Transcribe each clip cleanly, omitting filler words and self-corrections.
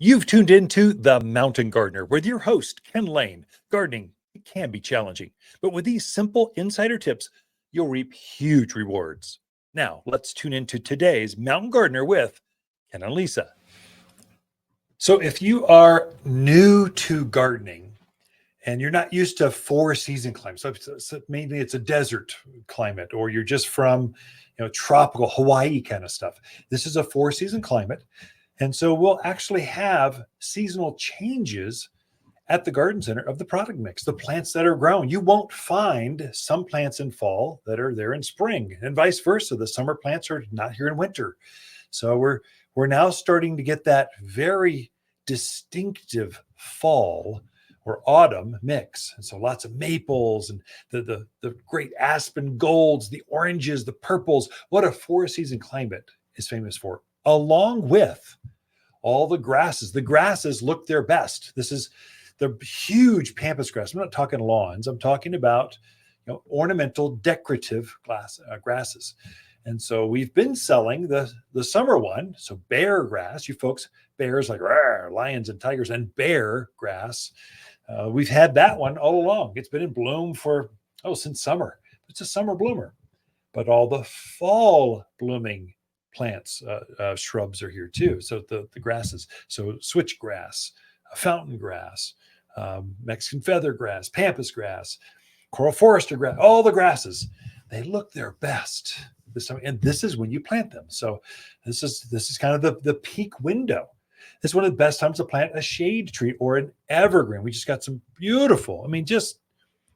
You've tuned into The Mountain Gardener with your host, Ken Lain. Gardening, it can be challenging, but with these simple insider tips, you'll reap huge rewards. Now, let's tune into today's Mountain Gardener with Ken and Lisa. So, if you are new to gardening and you're not used to four-season climates, so mainly it's a desert climate, or you're just from tropical Hawaii kind of stuff. This is a four-season climate. And so we'll actually have seasonal changes at the garden center of the product mix, the plants that are grown. You won't find some plants in fall that are there in spring, and vice versa. The summer plants are not here in winter. So we're now starting to get that very distinctive fall or autumn mix. And so lots of maples and the great aspen golds, the oranges, the purples. What a four-season climate is famous for, along with all the grasses. The grasses look their best. This is the huge pampas grass. I'm not talking lawns. I'm talking about ornamental, decorative grasses. And so we've been selling the summer one. So bear grass, you folks, bears like lions and tigers, and bear grass. We've had that one all along. It's been in bloom since summer. It's a summer bloomer. But all the fall blooming plants, shrubs are here too. So the grasses, so switchgrass, fountain grass, Mexican feather grass, pampas grass, coral forester grass, all the grasses, they look their best this time. And this is when you plant them. So this is kind of the peak window. This is one of the best times to plant a shade tree or an evergreen. We just got some beautiful, just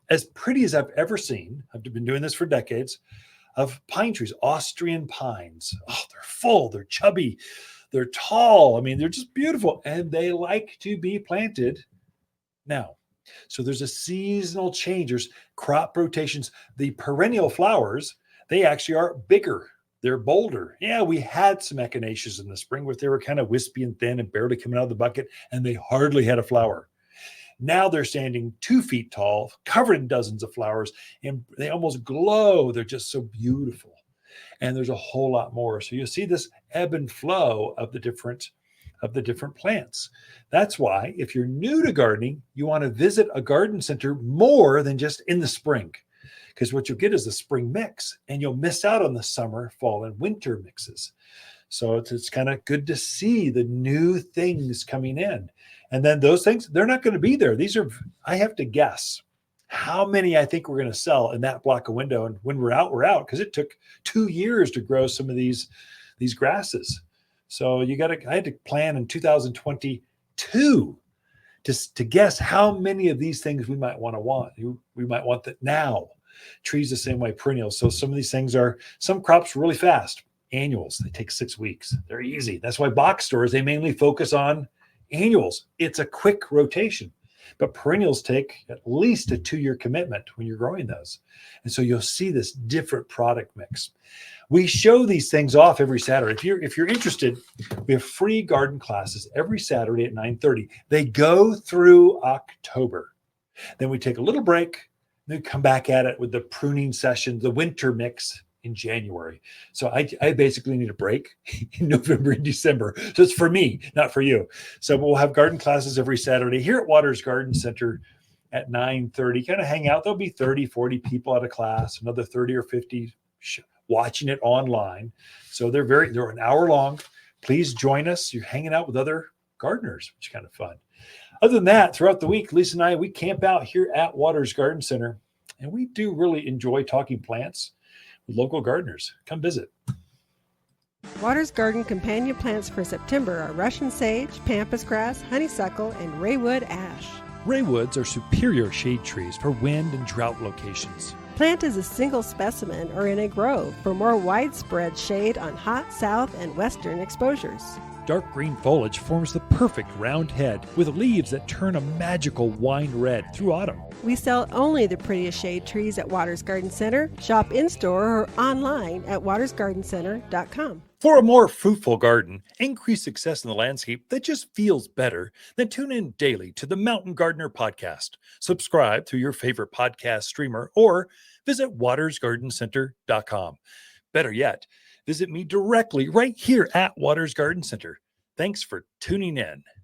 as pretty as I've ever seen. I've been doing this for decades. Of pine trees, Austrian pines. Oh, they're full, they're chubby, they're tall. They're just beautiful, and they like to be planted now. So there's a seasonal change. There's crop rotations. The perennial flowers, they actually are bigger. They're bolder. Yeah, we had some echinaceas in the spring, but they were kind of wispy and thin and barely coming out of the bucket, and they hardly had a flower. Now they're standing 2 feet tall, covered in dozens of flowers, and they almost glow. They're just so beautiful. And there's a whole lot more. So you'll see this ebb and flow of the different plants. That's why if you're new to gardening, you want to visit a garden center more than just in the spring. Because what you'll get is the spring mix, and you'll miss out on the summer, fall, and winter mixes. So it's kind of good to see the new things coming in. And then those things, they're not going to be there. I have to guess how many I think we're going to sell in that block of window. And when we're out, because it took 2 years to grow some of these grasses. So I had to plan in 2022 to guess how many of these things we might want. We might want that now. Trees the same way, perennials. So some of these things some crops really fast. Annuals, they take 6 weeks. They're easy. That's why box stores, they mainly focus on annuals. It's a quick rotation, but perennials take at least a 2-year commitment when you're growing those. And so you'll see this different product mix. We show these things off every Saturday. If you're interested, we have free garden classes every Saturday at 9:30. They go through October. Then we take a little break, then come back at it with the pruning session, the winter mix in January. So I basically need a break in November and December. So it's for me, not for you. So we'll have garden classes every Saturday here at Waters Garden Center at 9:30. Kind of hang out. There'll be 30, 40 people at a class, another 30 or 50 watching it online. So they're an hour long. Please join us. You're hanging out with other gardeners, which is kind of fun. Other than that, throughout the week, Lisa and I, we camp out here at Waters Garden Center, and we do really enjoy talking plants with local gardeners. Come visit. Waters Garden companion plants for September are Russian sage, pampas grass, honeysuckle, and raywood ash. Raywoods are superior shade trees for wind and drought locations. Plant as a single specimen or in a grove for more widespread shade on hot south and western exposures. Dark green foliage forms the perfect round head with leaves that turn a magical wine red through autumn. We sell only the prettiest shade trees at Waters Garden Center. Shop in-store or online at watersgardencenter.com. For a more fruitful garden, increased success in the landscape that just feels better, then tune in daily to the Mountain Gardener podcast. Subscribe through your favorite podcast streamer or visit watersgardencenter.com. Better yet, visit me directly right here at Waters Garden Center. Thanks for tuning in.